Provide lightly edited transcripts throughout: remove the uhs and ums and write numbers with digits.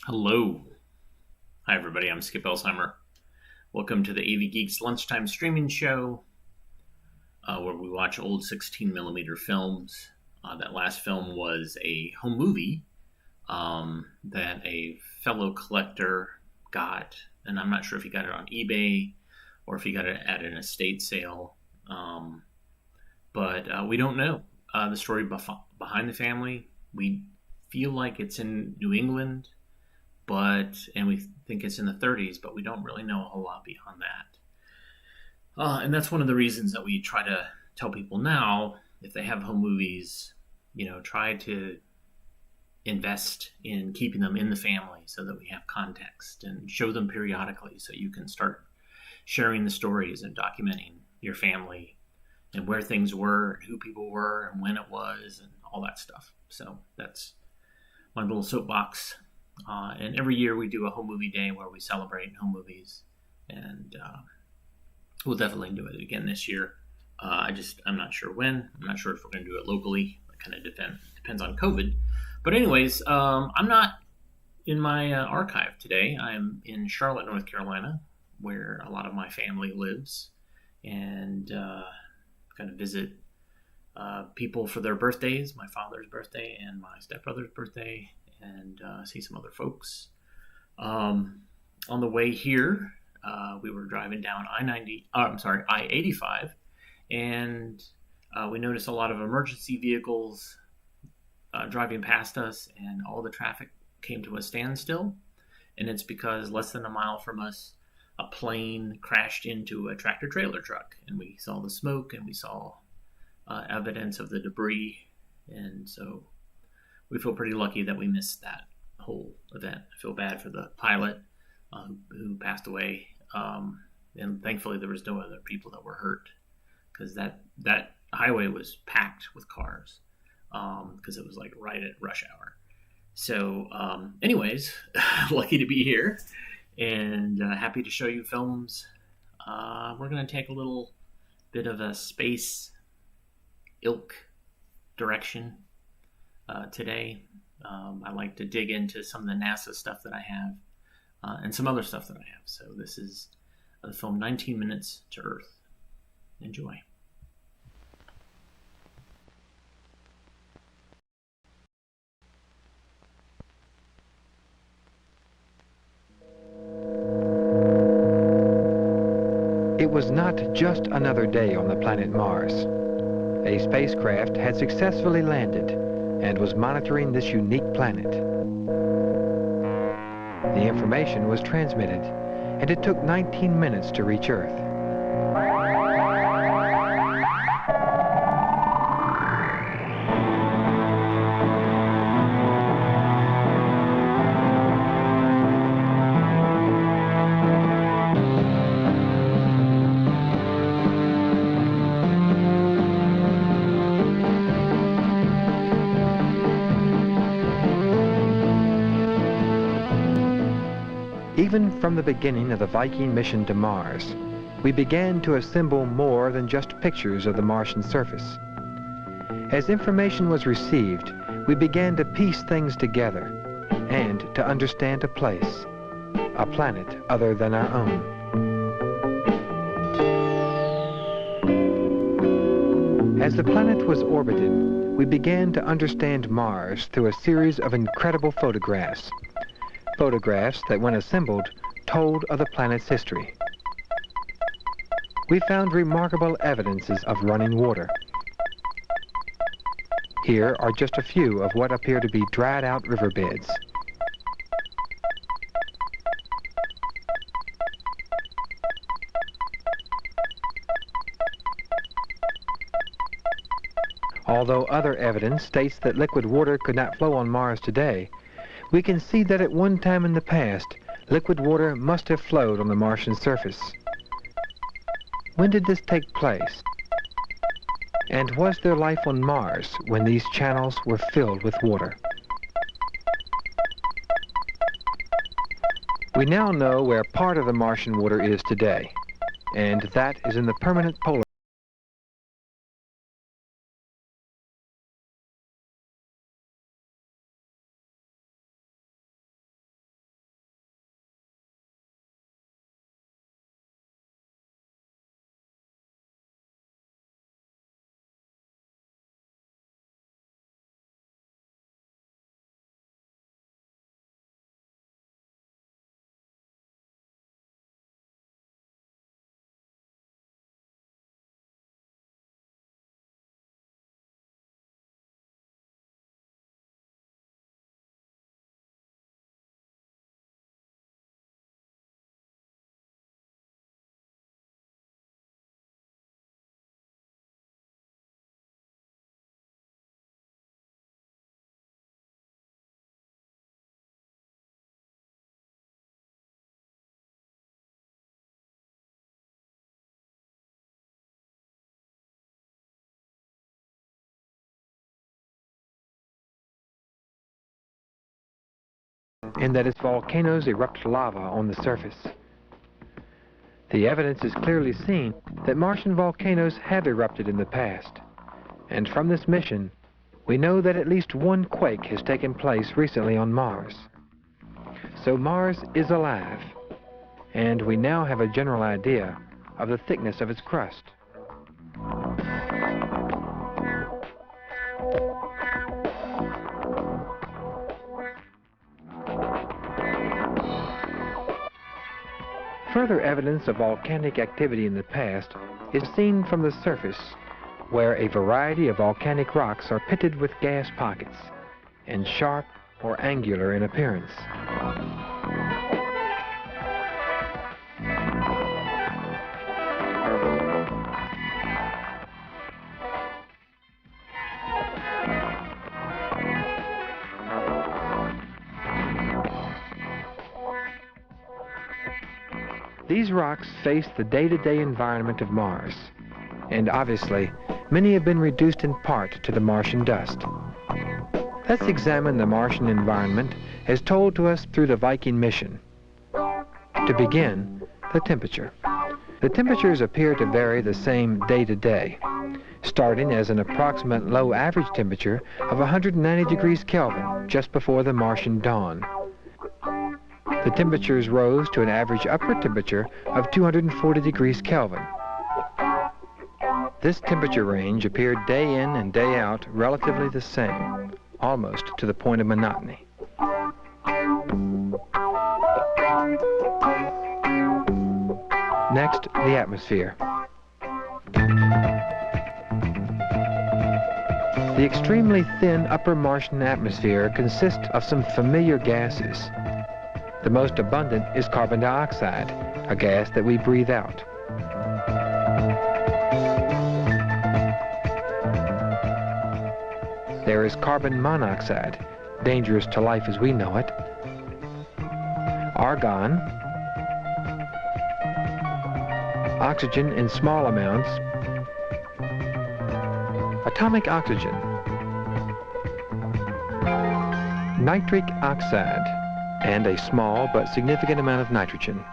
Hello. Hi, everybody. I'm Skip Elsheimer. Welcome to the AV Geeks Lunchtime Streaming Show, where we watch old 16 millimeter films. That last film was a home movie that a fellow collector got, and I'm not sure if he got it on eBay or if he got it at an estate sale, but we don't know the story behind the family. We feel like it's in New England, and we think it's in the 30s, but we don't really know a whole lot beyond that. And that's one of the reasons that we try to tell people now, if they have home movies, try to invest in keeping them in the family so that we have context, and show them periodically so you can start sharing the stories and documenting your family and where things were and who people were and when it was and all that stuff. So that's my little soapbox. And every year we do a home movie day where we celebrate home movies, and we'll definitely do it again this year. I'm not sure when. I'm not sure if we're going to do it locally. It kind of depends on COVID. But anyways, I'm not in my archive today. I'm in Charlotte, North Carolina, where a lot of my family lives, and kind of visit people for their birthdays, my father's birthday and my stepbrother's birthday, and see some other folks. On the way here, we were driving down I-85, and we noticed a lot of emergency vehicles driving past us, and all the traffic came to a standstill. And it's because less than a mile from us, a plane crashed into a tractor-trailer truck, and we saw the smoke, and we saw evidence of the debris, and so we feel pretty lucky that we missed that whole event. I feel bad for the pilot who passed away, and thankfully there was no other people that were hurt, because that highway was packed with cars, because it was like right at rush hour. So anyways, lucky to be here, and happy to show you films. We're going to take a little bit of a space ilk direction today. I like to dig into some of the NASA stuff that I have, and some other stuff that I have. So this is the film 19 Minutes to Earth. Enjoy. It was not just another day on the planet Mars. A spacecraft had successfully landed and was monitoring this unique planet. The information was transmitted, and it took 19 minutes to reach Earth. Even from the beginning of the Viking mission to Mars, we began to assemble more than just pictures of the Martian surface. As information was received, we began to piece things together and to understand a place, a planet other than our own. As the planet was orbited, we began to understand Mars through a series of incredible photographs. Photographs that, when assembled, told of the planet's history. We found remarkable evidences of running water. Here are just a few of what appear to be dried-out riverbeds. Although other evidence states that liquid water could not flow on Mars today, we can see that at one time in the past, liquid water must have flowed on the Martian surface. When did this take place? And was there life on Mars when these channels were filled with water? We now know where part of the Martian water is today, and that is in the permanent polar in that its volcanoes erupt lava on the surface. The evidence is clearly seen that Martian volcanoes have erupted in the past, and from this mission, we know that at least one quake has taken place recently on Mars. So Mars is alive, and we now have a general idea of the thickness of its crust. Further evidence of volcanic activity in the past is seen from the surface, where a variety of volcanic rocks are pitted with gas pockets and sharp or angular in appearance. These rocks face the day-to-day environment of Mars, and obviously, many have been reduced in part to the Martian dust. Let's examine the Martian environment as told to us through the Viking mission. To begin, the temperature. The temperatures appear to vary the same day to day, starting as an approximate low average temperature of 190 degrees Kelvin just before the Martian dawn. The temperatures rose to an average upper temperature of 240 degrees Kelvin. This temperature range appeared day in and day out relatively the same, almost to the point of monotony. Next, the atmosphere. The extremely thin upper Martian atmosphere consists of some familiar gases. The most abundant is carbon dioxide, a gas that we breathe out. There is carbon monoxide, dangerous to life as we know it, argon, oxygen in small amounts, atomic oxygen, nitric oxide, and a small but significant amount of nitrogen.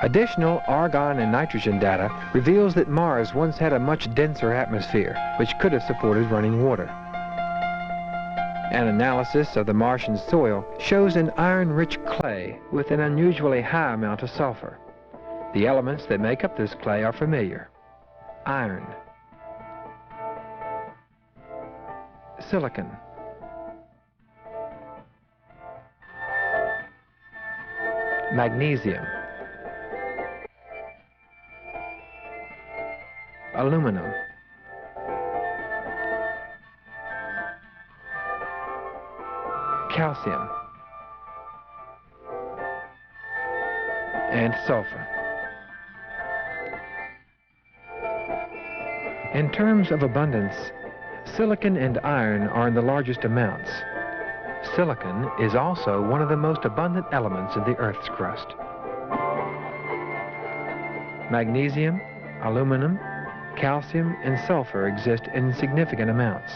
Additional argon and nitrogen data reveals that Mars once had a much denser atmosphere, which could have supported running water. An analysis of the Martian soil shows an iron-rich clay with an unusually high amount of sulfur. The elements that make up this clay are familiar: iron, silicon, magnesium, aluminum, calcium, and sulfur. In terms of abundance, silicon and iron are in the largest amounts. Silicon is also one of the most abundant elements in the Earth's crust. Magnesium, aluminum, calcium, and sulfur exist in significant amounts.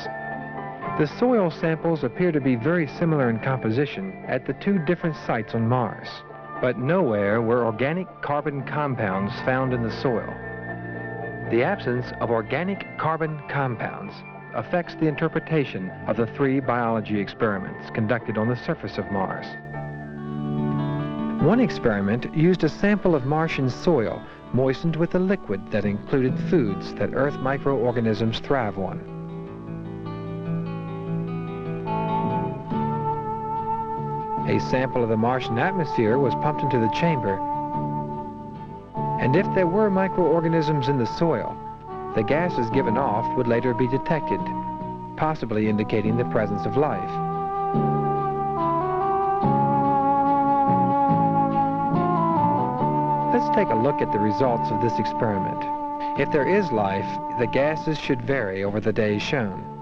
The soil samples appear to be very similar in composition at the two different sites on Mars, but nowhere were organic carbon compounds found in the soil. The absence of organic carbon compounds affects the interpretation of the 3 biology experiments conducted on the surface of Mars. One experiment used a sample of Martian soil moistened with a liquid that included foods that Earth microorganisms thrive on. A sample of the Martian atmosphere was pumped into the chamber, and if there were microorganisms in the soil, the gases given off would later be detected, possibly indicating the presence of life. Let's take a look at the results of this experiment. If there is life, the gases should vary over the days shown.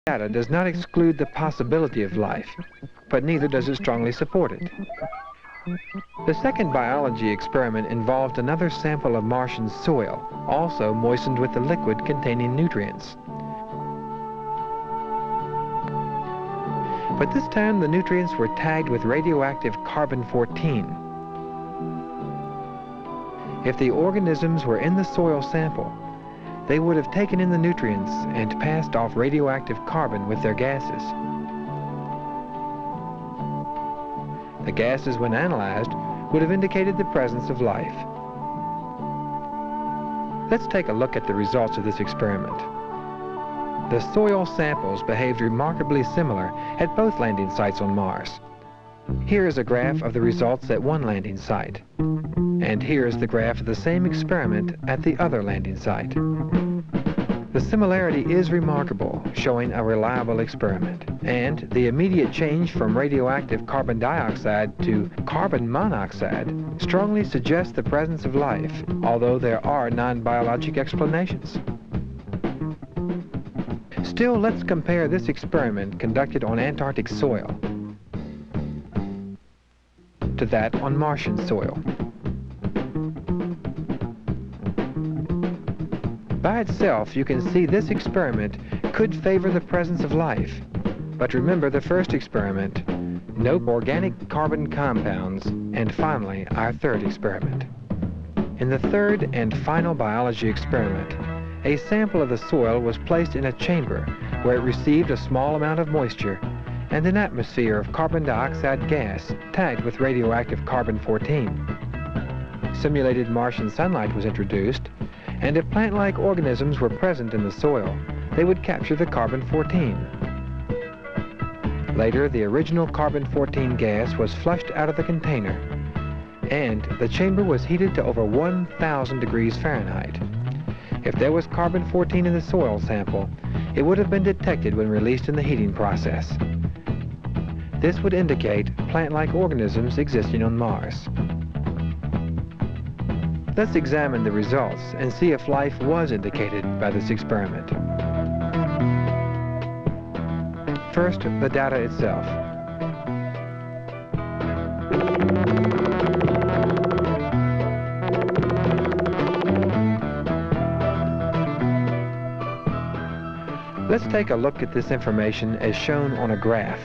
data does not exclude the possibility of life, but neither does it strongly support it. The second biology experiment involved another sample of Martian soil, also moistened with a liquid containing nutrients. But this time the nutrients were tagged with radioactive carbon-14. If the organisms were in the soil sample, they would have taken in the nutrients and passed off radioactive carbon with their gases. The gases, when analyzed, would have indicated the presence of life. Let's take a look at the results of this experiment. The soil samples behaved remarkably similar at both landing sites on Mars. Here is a graph of the results at one landing site, and here is the graph of the same experiment at the other landing site. The similarity is remarkable, showing a reliable experiment, and the immediate change from radioactive carbon dioxide to carbon monoxide strongly suggests the presence of life, although there are non-biologic explanations. Still, let's compare this experiment conducted on Antarctic soil to that on Martian soil. By itself, you can see this experiment could favor the presence of life. But remember the first experiment, no organic carbon compounds, and finally, our third experiment. In the third and final biology experiment, a sample of the soil was placed in a chamber where it received a small amount of moisture and an atmosphere of carbon dioxide gas tagged with radioactive carbon-14. Simulated Martian sunlight was introduced, and if plant-like organisms were present in the soil, they would capture the carbon-14. Later, the original carbon-14 gas was flushed out of the container, and the chamber was heated to over 1,000 degrees Fahrenheit. If there was carbon-14 in the soil sample, it would have been detected when released in the heating process. This would indicate plant-like organisms existing on Mars. Let's examine the results and see if life was indicated by this experiment. First, the data itself. Let's take a look at this information as shown on a graph.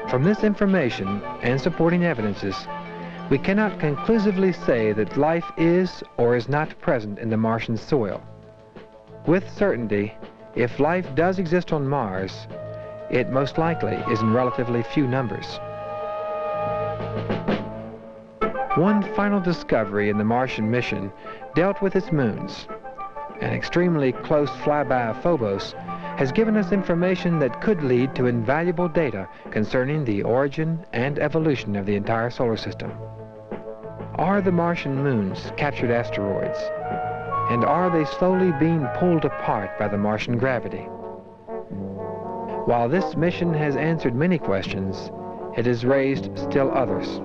From this information and supporting evidences, we cannot conclusively say that life is or is not present in the Martian soil. With certainty, if life does exist on Mars, it most likely is in relatively few numbers. One final discovery in the Martian mission dealt with its moons. An extremely close flyby of Phobos has given us information that could lead to invaluable data concerning the origin and evolution of the entire solar system. Are the Martian moons captured asteroids? And are they slowly being pulled apart by the Martian gravity? While this mission has answered many questions, it has raised still others.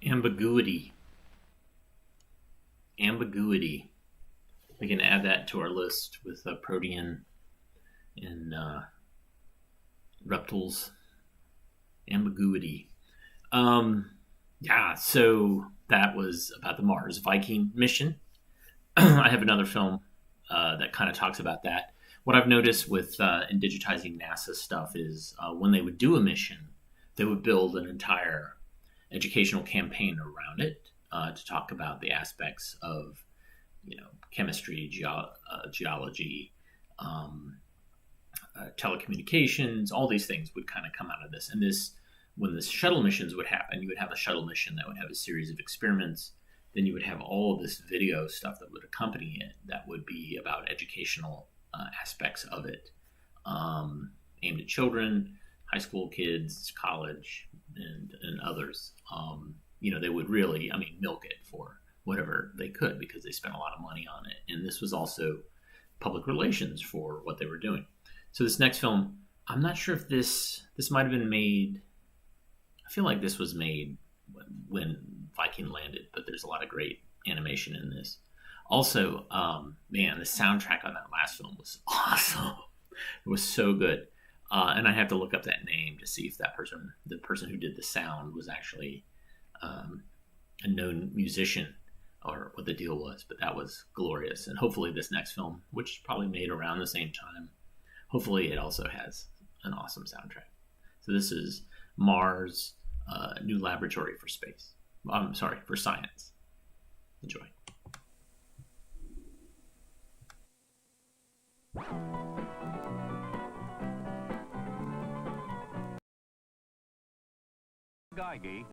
Ambiguity. Ambiguity. We can add that to our list with protean and reptiles. Ambiguity. Yeah, so that was about the Mars Viking mission. I have another film that kind of talks about that. What I've noticed with in digitizing NASA stuff is when they would do a mission, they would build an entire educational campaign around it to talk about the aspects of, chemistry, geology, telecommunications. All these things would kind of come out of this. And when the shuttle missions would happen, you would have a shuttle mission that would have a series of experiments. Then you would have all of this video stuff that would accompany it that would be about educational aspects of it, aimed at children, high school kids, college, and others. They would really, milk it for whatever they could because they spent a lot of money on it. And this was also public relations for what they were doing. So this next film, I'm not sure if this might have been made. I feel like this was made when Viking landed, but there's a lot of great animation in this. Also, the soundtrack on that last film was awesome. It was so good. And I have to look up that name to see if the person who did the sound was actually a known musician or what the deal was, but that was glorious. And hopefully this next film, which is probably made around the same time, hopefully it also has an awesome soundtrack. So this is Mars, New Laboratory for Space. For Science. Enjoy. Geigy,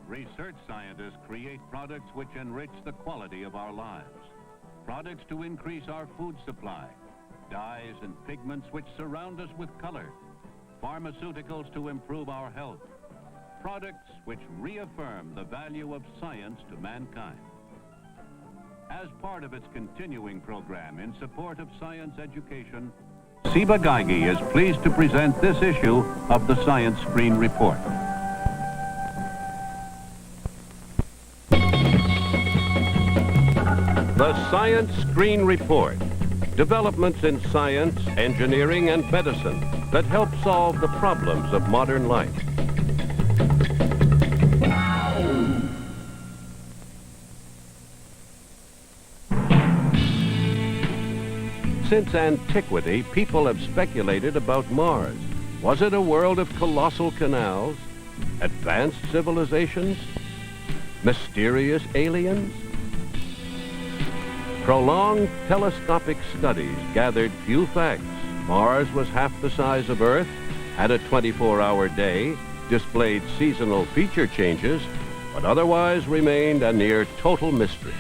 research scientists create products which enrich the quality of our lives. Products to increase our food supply. Dyes and pigments which surround us with color. Pharmaceuticals to improve our health. Products which reaffirm the value of science to mankind. As part of its continuing program in support of science education, Ciba Geigy is pleased to present this issue of the Science Screen Report. The Science Screen Report. Developments in science, engineering, and medicine that help solve the problems of modern life. Since antiquity, people have speculated about Mars. Was it a world of colossal canals, advanced civilizations, mysterious aliens? Prolonged telescopic studies gathered few facts. Mars was half the size of Earth, had a 24-hour day, displayed seasonal feature changes, but otherwise remained a near total mystery.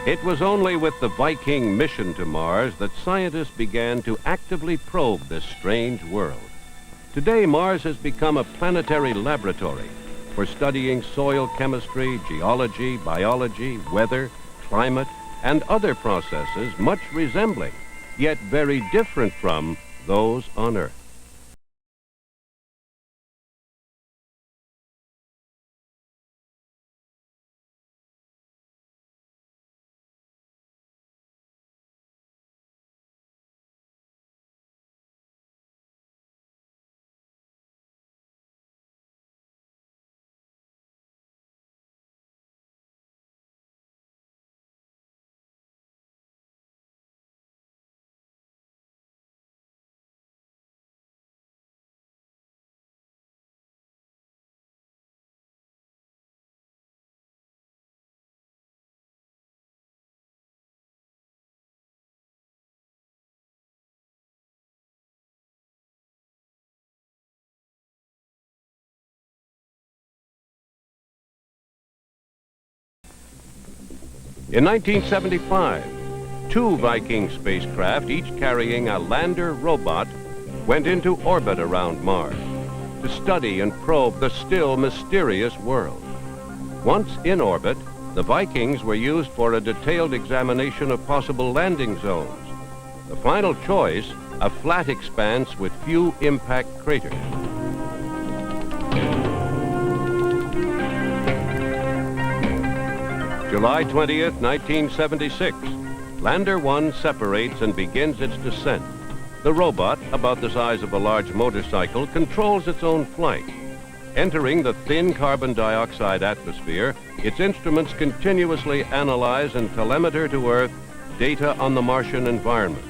It was only with the Viking mission to Mars that scientists began to actively probe this strange world. Today, Mars has become a planetary laboratory for studying soil chemistry, geology, biology, weather, climate, and other processes much resembling, yet very different from, those on Earth. In 1975, 2 Viking spacecraft, each carrying a lander robot, went into orbit around Mars to study and probe the still mysterious world. Once in orbit, the Vikings were used for a detailed examination of possible landing zones. The final choice a flat expanse with few impact craters. July 20th, 1976. Lander 1 separates and begins its descent. The robot, about the size of a large motorcycle, controls its own flight. Entering the thin carbon dioxide atmosphere, its instruments continuously analyze and telemeter to Earth data on the Martian environment.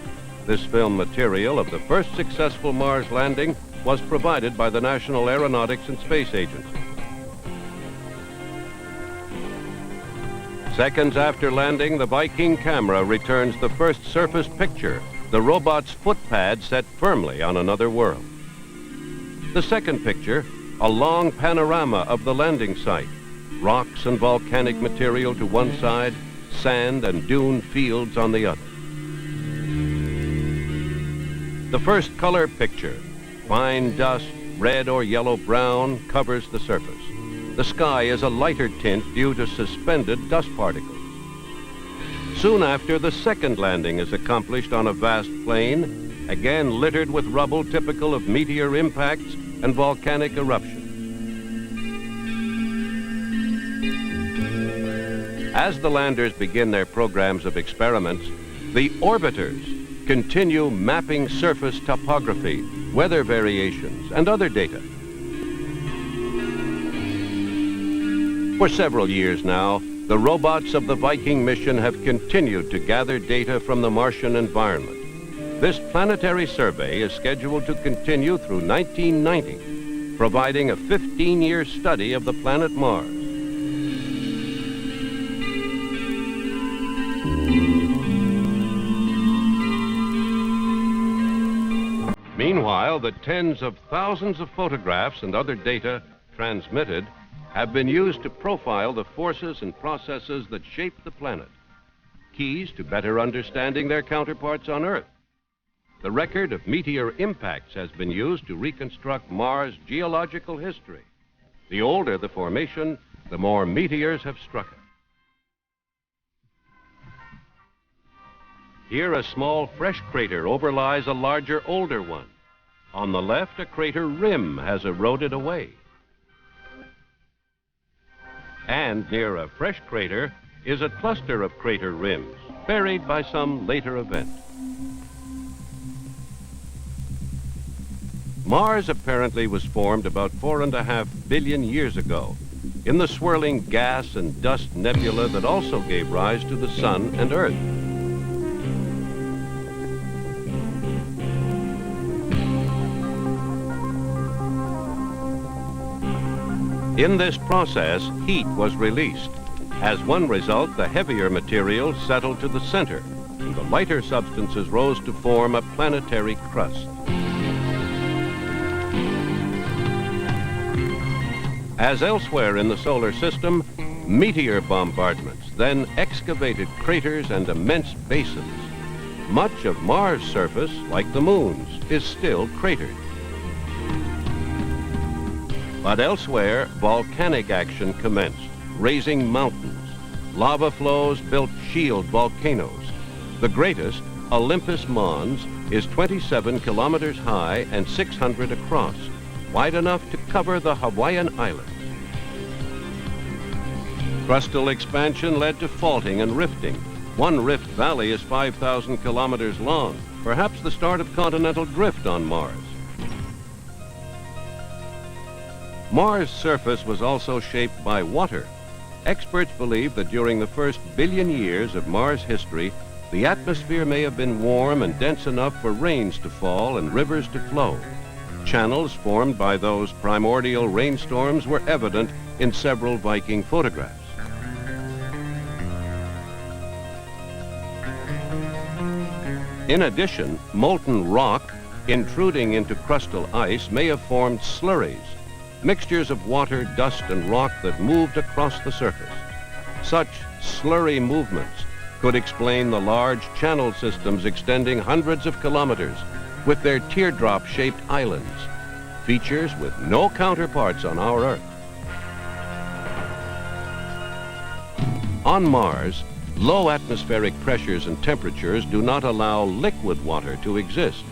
This film material of the first successful Mars landing was provided by the National Aeronautics and Space Agency. Seconds after landing, the Viking camera returns the first surface picture, the robot's footpad set firmly on another world. The second picture, a long panorama of the landing site, rocks and volcanic material to one side, sand and dune fields on the other. The first color picture, fine dust, red or yellow-brown, covers the surface. The sky is a lighter tint due to suspended dust particles. Soon after, the second landing is accomplished on a vast plain, again littered with rubble typical of meteor impacts and volcanic eruption. As the landers begin their programs of experiments, the orbiters continue mapping surface topography, weather variations, and other data. For several years now, the robots of the Viking mission have continued to gather data from the Martian environment. This planetary survey is scheduled to continue through 1990, providing a 15-year study of the planet Mars. Meanwhile, the tens of thousands of photographs and other data transmitted have been used to profile the forces and processes that shape the planet, keys to better understanding their counterparts on Earth. The record of meteor impacts has been used to reconstruct Mars' geological history. The older the formation, the more meteors have struck it. Here, a small fresh crater overlies a larger, older one. On the left, a crater rim has eroded away. And near a fresh crater is a cluster of crater rims, buried by some later event. Mars apparently was formed about 4.5 billion years ago in the swirling gas and dust nebula that also gave rise to the Sun and Earth. In this process, heat was released. As one result, the heavier materials settled to the center, and the lighter substances rose to form a planetary crust. As elsewhere in the solar system, meteor bombardments then excavated craters and immense basins. Much of Mars' surface, like the Moon's, is still cratered. But elsewhere, volcanic action commenced, raising mountains. Lava flows built shield volcanoes. The greatest, Olympus Mons, is 27 kilometers high and 600 across, wide enough to cover the Hawaiian Islands. Crustal expansion led to faulting and rifting. One rift valley is 5,000 kilometers long, perhaps the start of continental drift on Mars. Mars' surface was also shaped by water. Experts believe that during the first billion years of Mars history, the atmosphere may have been warm and dense enough for rains to fall and rivers to flow. Channels formed by those primordial rainstorms were evident in several Viking photographs. In addition, molten rock intruding into crustal ice may have formed slurries, mixtures of water, dust, and rock that moved across the surface. Such slurry movements could explain the large channel systems extending hundreds of kilometers with their teardrop-shaped islands, features with no counterparts on our Earth. On Mars, low atmospheric pressures and temperatures do not allow liquid water to exist.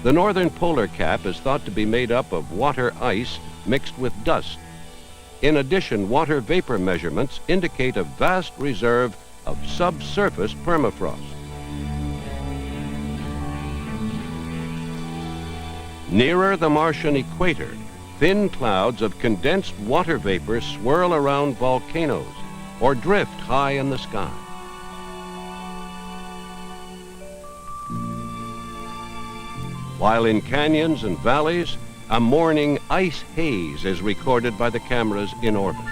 The northern polar cap is thought to be made up of water ice mixed with dust. In addition, water vapor measurements indicate a vast reserve of subsurface permafrost. Nearer the Martian equator, thin clouds of condensed water vapor swirl around volcanoes or drift high in the sky. While in canyons and valleys, a morning ice haze is recorded by the cameras in orbit.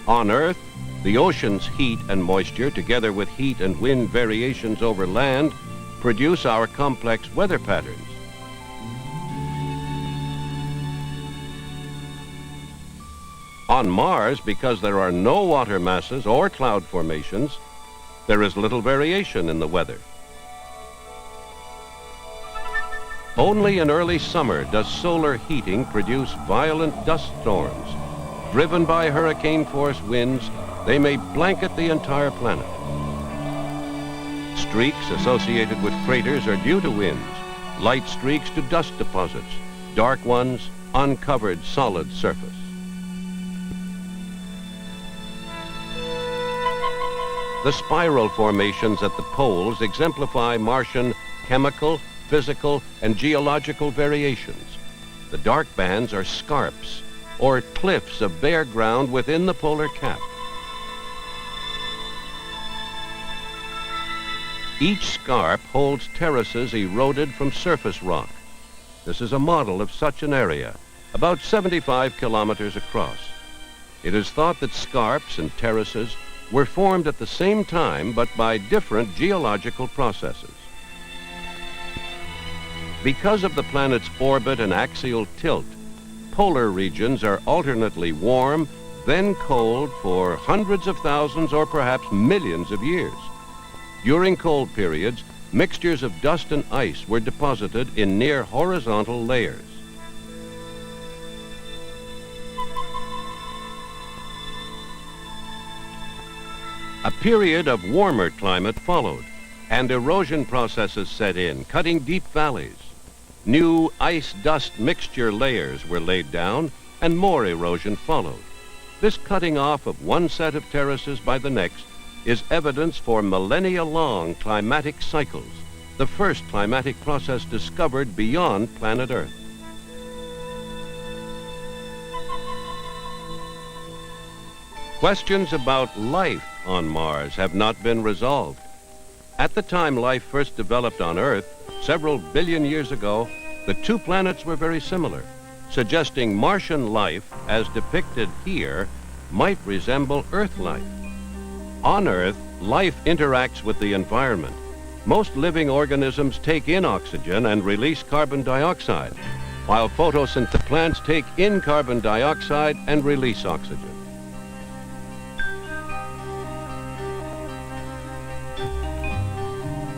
On Earth, the ocean's heat and moisture, together with heat and wind variations over land, produce our complex weather patterns. On Mars, because there are no water masses or cloud formations, there is little variation in the weather. Only in early summer does solar heating produce violent dust storms. Driven by hurricane-force winds, they may blanket the entire planet. Streaks associated with craters are due to winds, light streaks to dust deposits, dark ones, uncovered solid surface. The spiral formations at the poles exemplify Martian chemical, physical, and geological variations. The dark bands are scarps, or cliffs of bare ground within the polar cap. Each scarp holds terraces eroded from surface rock. This is a model of such an area, about 75 kilometers across. It is thought that scarps and terraces were formed at the same time, but by different geological processes. Because of the planet's orbit and axial tilt, polar regions are alternately warm, then cold for hundreds of thousands or perhaps millions of years. During cold periods, mixtures of dust and ice were deposited in near horizontal layers. A period of warmer climate followed, and erosion processes set in, cutting deep valleys. New ice-dust mixture layers were laid down, and more erosion followed. This cutting off of one set of terraces by the next is evidence for millennia-long climatic cycles, the first climatic process discovered beyond planet Earth. Questions about life on Mars have not been resolved. At the time life first developed on Earth, several billion years ago, the two planets were very similar, suggesting Martian life, as depicted here, might resemble Earth life. On Earth, life interacts with the environment. Most living organisms take in oxygen and release carbon dioxide, while photosynthetic plants take in carbon dioxide and release oxygen.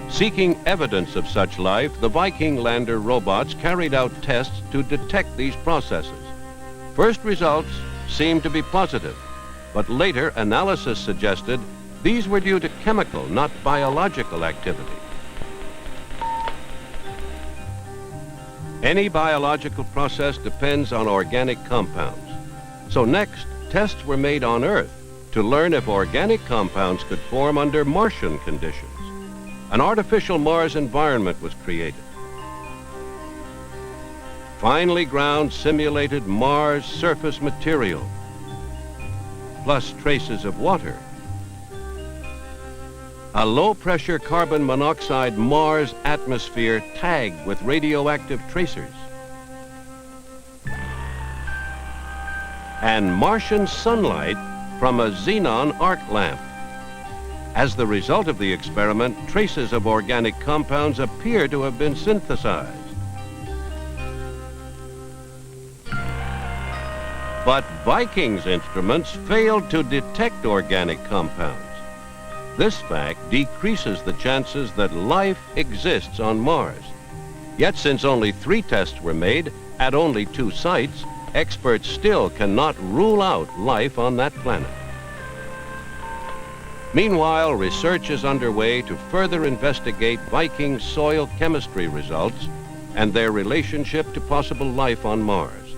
Seeking evidence of such life, the Viking lander robots carried out tests to detect these processes. First results seemed to be positive, but later analysis suggested these were due to chemical, not biological activity. Any biological process depends on organic compounds. So next, tests were made on Earth to learn if organic compounds could form under Martian conditions. An artificial Mars environment was created. Finely ground simulated Mars surface material, plus traces of water. A low-pressure carbon monoxide Mars atmosphere tagged with radioactive tracers. And Martian sunlight from a xenon arc lamp. As the result of the experiment, traces of organic compounds appear to have been synthesized. But Viking's instruments failed to detect organic compounds. This fact decreases the chances that life exists on Mars. Yet since only 3 tests were made at only 2 sites, experts still cannot rule out life on that planet. Meanwhile, research is underway to further investigate Viking soil chemistry results and their relationship to possible life on Mars.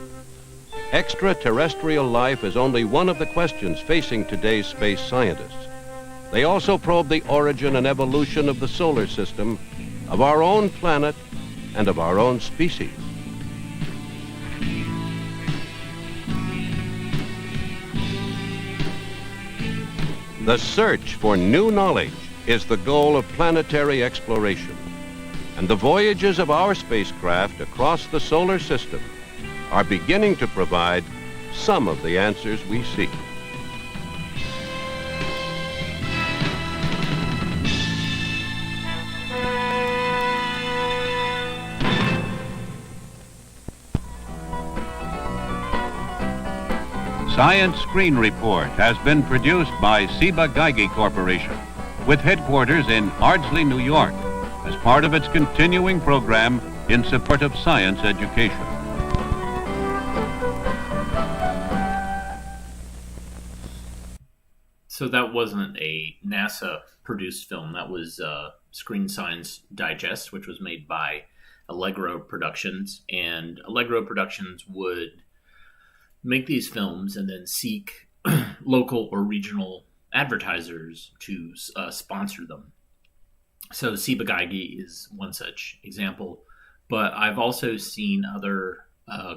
Extraterrestrial life is only one of the questions facing today's space scientists. They also probe the origin and evolution of the solar system, of our own planet, and of our own species. The search for new knowledge is the goal of planetary exploration, and the voyages of our spacecraft across the solar system are beginning to provide some of the answers we seek. Science Screen Report has been produced by Ciba-Geigy Corporation with headquarters in Ardsley, New York, as part of its continuing program in support of science education. So that wasn't a NASA-produced film. That was Screen Science Digest, which was made by Allegro Productions. And Allegro Productions would make these films and then seek local or regional advertisers to sponsor them. So Ciba-Geigy is one such example. But I've also seen other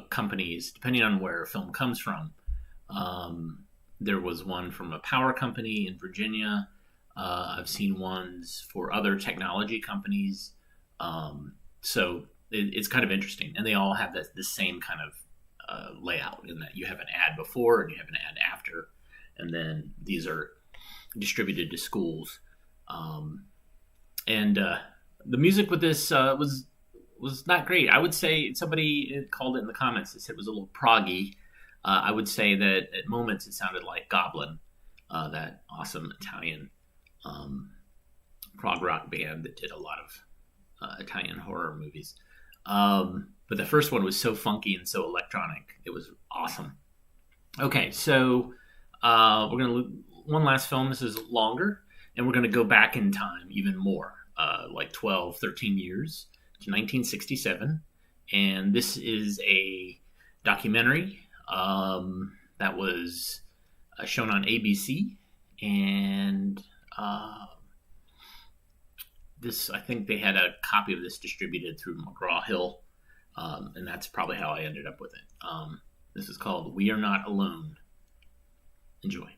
companies, depending on where a film comes from. There was one from a power company in Virginia. I've seen ones for other technology companies. So it's kind of interesting. And they all have the same kind of layout, in that you have an ad before and you have an ad after. And then these are distributed to schools. And the music with this was not great. I would say, somebody called it in the comments, they said it was a little proggy. I would say that at moments it sounded like Goblin, that awesome Italian prog rock band that did a lot of Italian horror movies. But the first one was so funky and so electronic. It was awesome. Okay, so we're going to look one last film. This is longer, and we're going to go back in time even more, like 12, 13 years to 1967. And this is a documentary that was shown on ABC, and I think they had a copy of this distributed through McGraw-Hill, and that's probably how I ended up with it. This is called We Are Not Alone. Enjoy.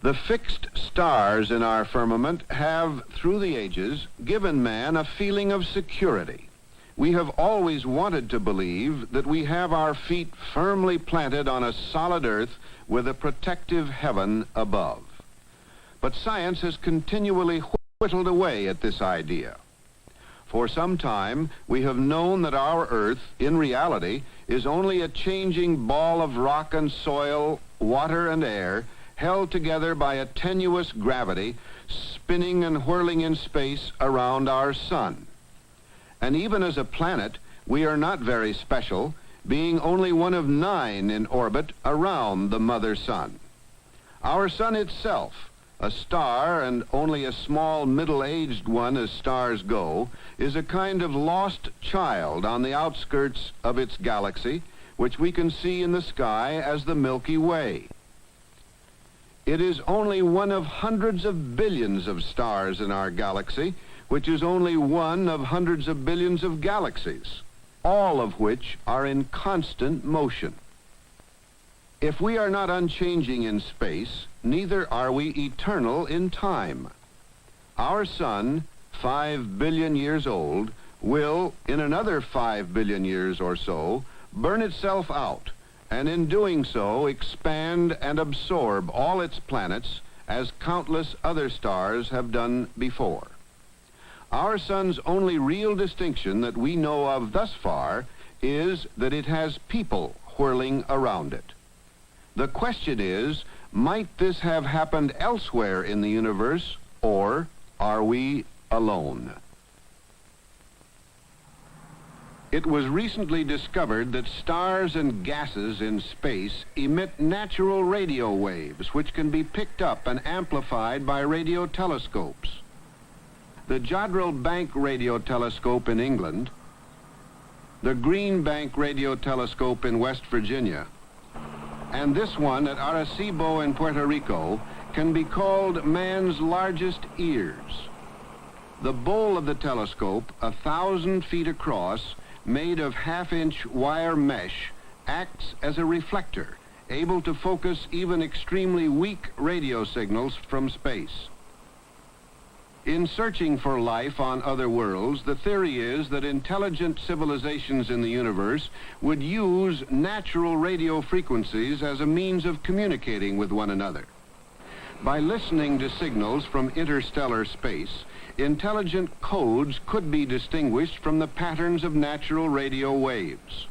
The fixed stars in our firmament have, through the ages, given man a feeling of security. We have always wanted to believe that we have our feet firmly planted on a solid earth with a protective heaven above. But science has continually whittled away at this idea. For some time, we have known that our earth, in reality, is only a changing ball of rock and soil, water and air, held together by a tenuous gravity, spinning and whirling in space around our sun. And even as a planet, we are not very special, being only one of 9 in orbit around the mother sun. Our sun itself, a star and only a small middle-aged one as stars go, is a kind of lost child on the outskirts of its galaxy, which we can see in the sky as the Milky Way. It is only one of hundreds of billions of stars in our galaxy, which is only one of hundreds of billions of galaxies, all of which are in constant motion. If we are not unchanging in space, neither are we eternal in time. Our sun, 5 billion years old, will, in another 5 billion years or so, burn itself out, and in doing so expand and absorb all its planets as countless other stars have done before. Our sun's only real distinction that we know of thus far is that it has people whirling around it. The question is, might this have happened elsewhere in the universe, or are we alone? It was recently discovered that stars and gases in space emit natural radio waves which can be picked up and amplified by radio telescopes. The Jodrell Bank Radio Telescope in England, the Green Bank Radio Telescope in West Virginia, and this one at Arecibo in Puerto Rico can be called man's largest ears. The bowl of the telescope, 1,000 feet across, made of half-inch wire mesh, acts as a reflector, able to focus even extremely weak radio signals from space. In searching for life on other worlds, the theory is that intelligent civilizations in the universe would use natural radio frequencies as a means of communicating with one another. By listening to signals from interstellar space, intelligent codes could be distinguished from the patterns of natural radio waves.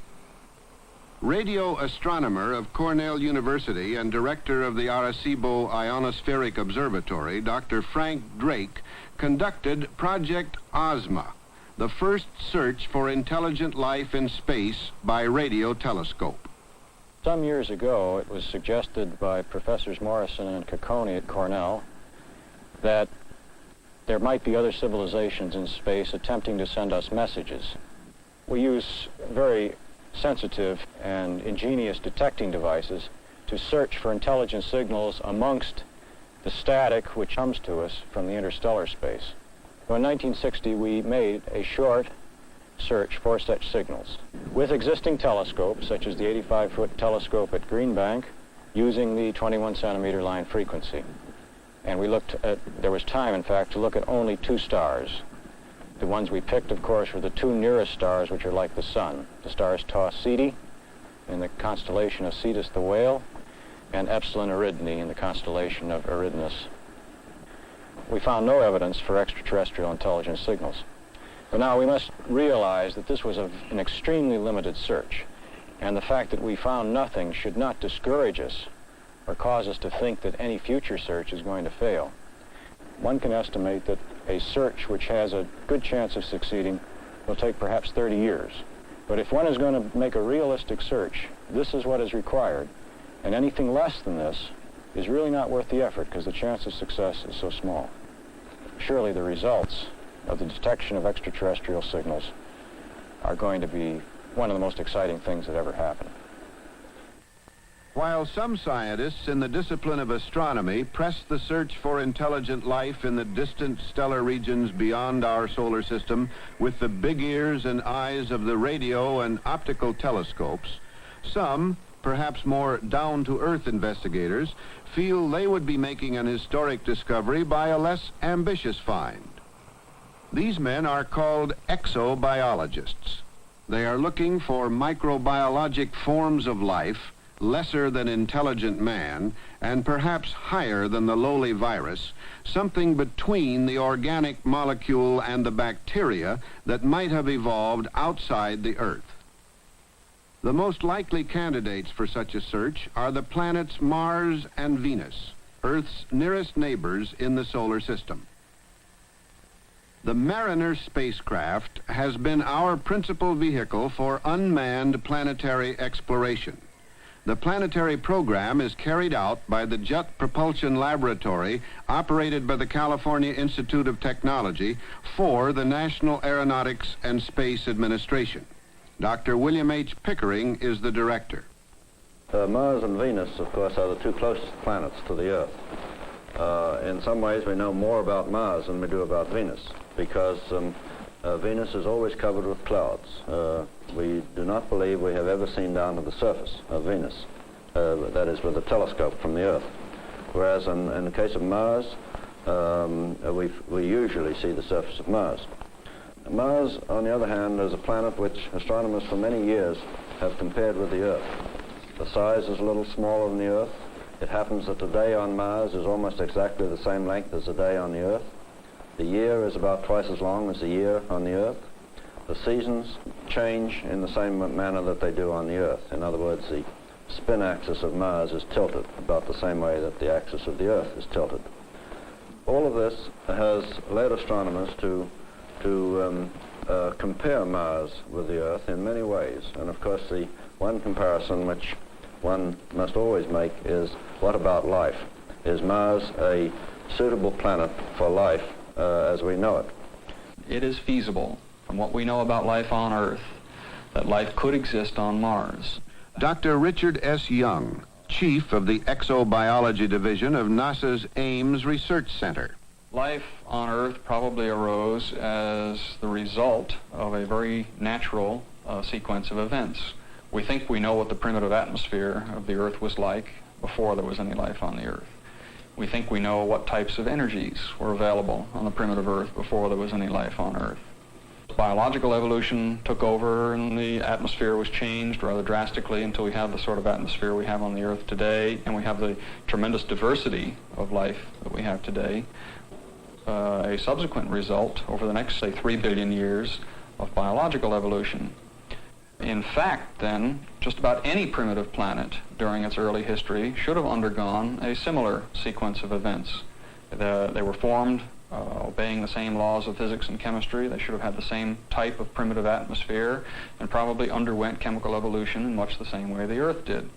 Radio astronomer of Cornell University and director of the Arecibo Ionospheric Observatory, Dr. Frank Drake, conducted Project Ozma, the first search for intelligent life in space by radio telescope. Some years ago, it was suggested by Professors Morrison and Cacconi at Cornell that there might be other civilizations in space attempting to send us messages. We use very sensitive and ingenious detecting devices to search for intelligent signals amongst the static which comes to us from the interstellar space. So in 1960, we made a short search for such signals with existing telescopes, such as the 85-foot telescope at Green Bank, using the 21 centimeter line frequency. And we looked at, there was time, in fact, to look at only 2 stars. The ones we picked, of course, were the 2 nearest stars, which are like the sun. The stars Tau Ceti in the constellation of Cetus the Whale, and Epsilon Eridani in the constellation of Eridanus. We found no evidence for extraterrestrial intelligence signals. But now we must realize that this was an extremely limited search, and the fact that we found nothing should not discourage us or cause us to think that any future search is going to fail. One can estimate that a search which has a good chance of succeeding will take perhaps 30 years. But if one is going to make a realistic search, this is what is required, and anything less than this is really not worth the effort because the chance of success is so small. Surely the results of the detection of extraterrestrial signals are going to be one of the most exciting things that ever happened. While some scientists in the discipline of astronomy press the search for intelligent life in the distant stellar regions beyond our solar system with the big ears and eyes of the radio and optical telescopes, some, perhaps more down-to-earth investigators, feel they would be making an historic discovery by a less ambitious find. These men are called exobiologists. They are looking for microbiologic forms of life lesser than intelligent man, and perhaps higher than the lowly virus, something between the organic molecule and the bacteria that might have evolved outside the Earth. The most likely candidates for such a search are the planets Mars and Venus, Earth's nearest neighbors in the solar system. The Mariner spacecraft has been our principal vehicle for unmanned planetary exploration. The planetary program is carried out by the Jet Propulsion Laboratory operated by the California Institute of Technology for the National Aeronautics and Space Administration. Dr. William H. Pickering is the director. Mars and Venus, of course, are the 2 closest planets to the Earth. In some ways, we know more about Mars than we do about Venus, because Venus is always covered with clouds. We do not believe we have ever seen down to the surface of Venus, that is with a telescope from the Earth. Whereas in the case of Mars, we usually see the surface of Mars. Mars, on the other hand, is a planet which astronomers for many years have compared with the Earth. The size is a little smaller than the Earth. It happens that the day on Mars is almost exactly the same length as the day on the Earth. The year is about twice as long as the year on the Earth. The seasons change in the same manner that they do on the Earth. In other words, the spin axis of Mars is tilted about the same way that the axis of the Earth is tilted. All of this has led astronomers to compare Mars with the Earth in many ways. And of course, the one comparison which one must always make is, what about life? Is Mars a suitable planet for life as we know it? It is feasible, from what we know about life on Earth, that life could exist on Mars. Dr. Richard S. Young, chief of the Exobiology Division of NASA's Ames Research Center. Life on Earth probably arose as the result of a very natural sequence of events. We think we know what the primitive atmosphere of the Earth was like before there was any life on the Earth. We think we know what types of energies were available on the primitive Earth before there was any life on Earth. Biological evolution took over and the atmosphere was changed rather drastically until we have the sort of atmosphere we have on the Earth today, and we have the tremendous diversity of life that we have today. A subsequent result over the next, say, 3 billion years of biological evolution. In fact, then, just about any primitive planet during its early history should have undergone a similar sequence of events. They were formed obeying the same laws of physics and chemistry. They should have had the same type of primitive atmosphere and probably underwent chemical evolution in much the same way the Earth did.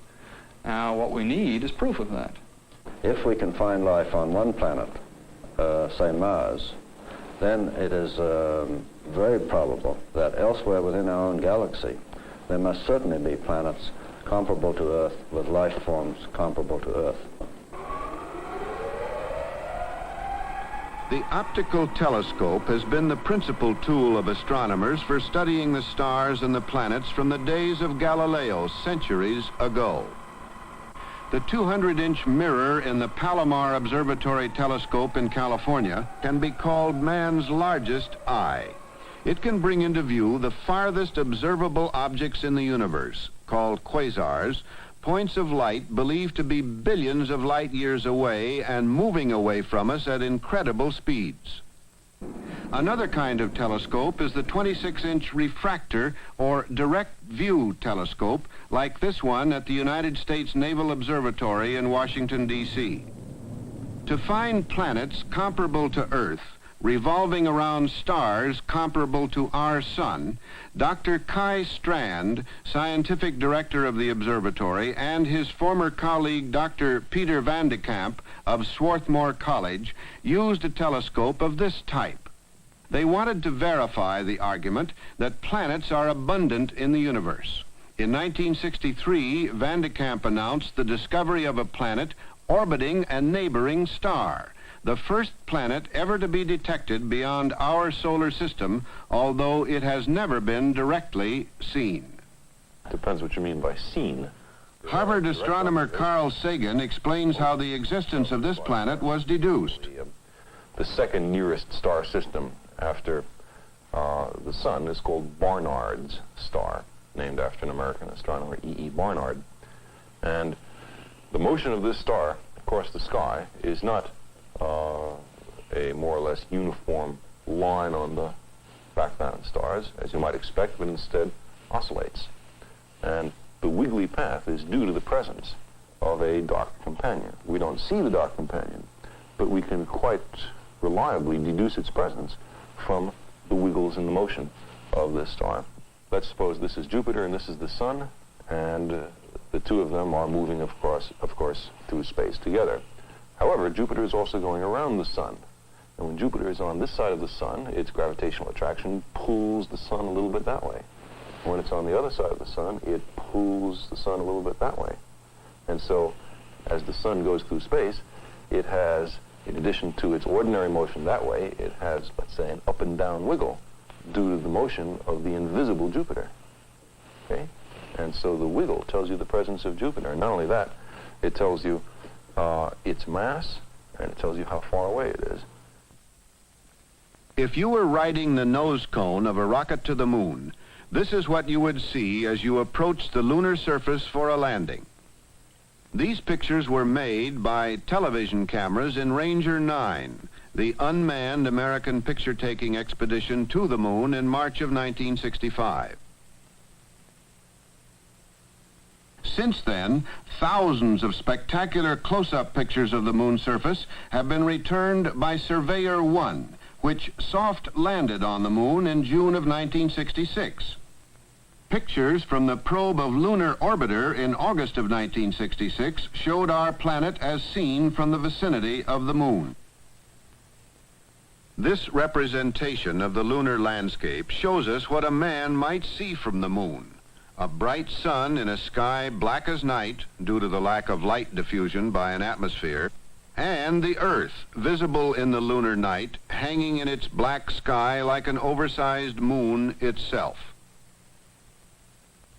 Now, what we need is proof of that. If we can find life on one planet, say Mars, then it is very probable that elsewhere within our own galaxy there must certainly be planets comparable to Earth with life forms comparable to Earth. The optical telescope has been the principal tool of astronomers for studying the stars and the planets from the days of Galileo centuries ago. The 200-inch mirror in the Palomar Observatory telescope in California can be called man's largest eye. It can bring into view the farthest observable objects in the universe, called quasars, points of light believed to be billions of light years away and moving away from us at incredible speeds. Another kind of telescope is the 26-inch refractor or direct view telescope, like this one at the United States Naval Observatory in Washington, D.C. To find planets comparable to Earth, revolving around stars comparable to our sun, Dr. Kai Strand, scientific director of the observatory, and his former colleague Dr. Peter Van de Kamp of Swarthmore College used a telescope of this type. They wanted to verify the argument that planets are abundant in the universe. In 1963, Van de Kamp announced the discovery of a planet orbiting a neighboring star, the first planet ever to be detected beyond our solar system, although it has never been directly seen. Depends what you mean by seen. Harvard astronomer Carl Sagan explains how the existence of this planet was deduced. The second nearest star system after the sun is called Barnard's star, named after an American astronomer, E.E. Barnard. And the motion of this star across the sky is not a more or less uniform line on the background stars, as you might expect, but instead oscillates. And the wiggly path is due to the presence of a dark companion. We don't see the dark companion, but we can quite reliably deduce its presence from the wiggles in the motion of this star. Let's suppose this is Jupiter and this is the sun, and the two of them are moving, of course, through space together. However, Jupiter is also going around the sun. And when Jupiter is on this side of the sun, its gravitational attraction pulls the sun a little bit that way. When it's on the other side of the sun, it pulls the sun a little bit that way. And so, as the sun goes through space, it has, in addition to its ordinary motion that way, it has, let's say, an up and down wiggle due to the motion of the invisible Jupiter. Okay? And so the wiggle tells you the presence of Jupiter. And not only that, it tells you its mass, and it tells you how far away it is. If you were riding the nose cone of a rocket to the moon, this is what you would see as you approached the lunar surface for a landing. These pictures were made by television cameras in Ranger 9, the unmanned American picture-taking expedition to the moon in March of 1965. Since then, thousands of spectacular close-up pictures of the moon surface have been returned by Surveyor 1, which soft landed on the moon in June of 1966. Pictures from the probe of Lunar Orbiter in August of 1966 showed our planet as seen from the vicinity of the moon. This representation of the lunar landscape shows us what a man might see from the moon. A bright sun in a sky black as night due to the lack of light diffusion by an atmosphere, and the Earth visible in the lunar night hanging in its black sky like an oversized moon itself.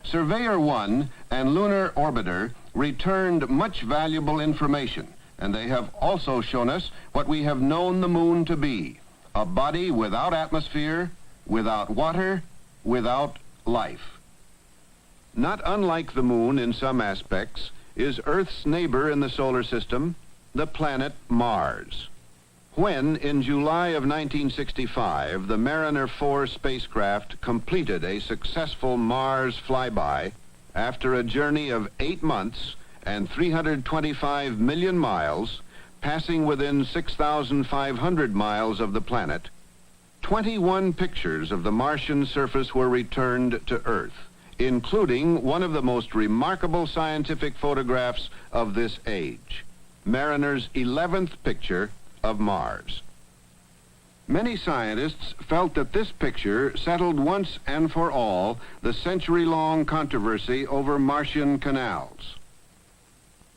Surveyor 1 and Lunar Orbiter returned much valuable information, and they have also shown us what we have known the moon to be: a body without atmosphere, without water, without life. Not unlike the moon in some aspects is Earth's neighbor in the solar system, the planet Mars. When, in July of 1965, the Mariner 4 spacecraft completed a successful Mars flyby after a journey of 8 months and 325 million miles, passing within 6,500 miles of the planet, 21 pictures of the Martian surface were returned to Earth, including one of the most remarkable scientific photographs of this age, Mariner's 11th picture of Mars. Many scientists felt that this picture settled once and for all the century-long controversy over Martian canals.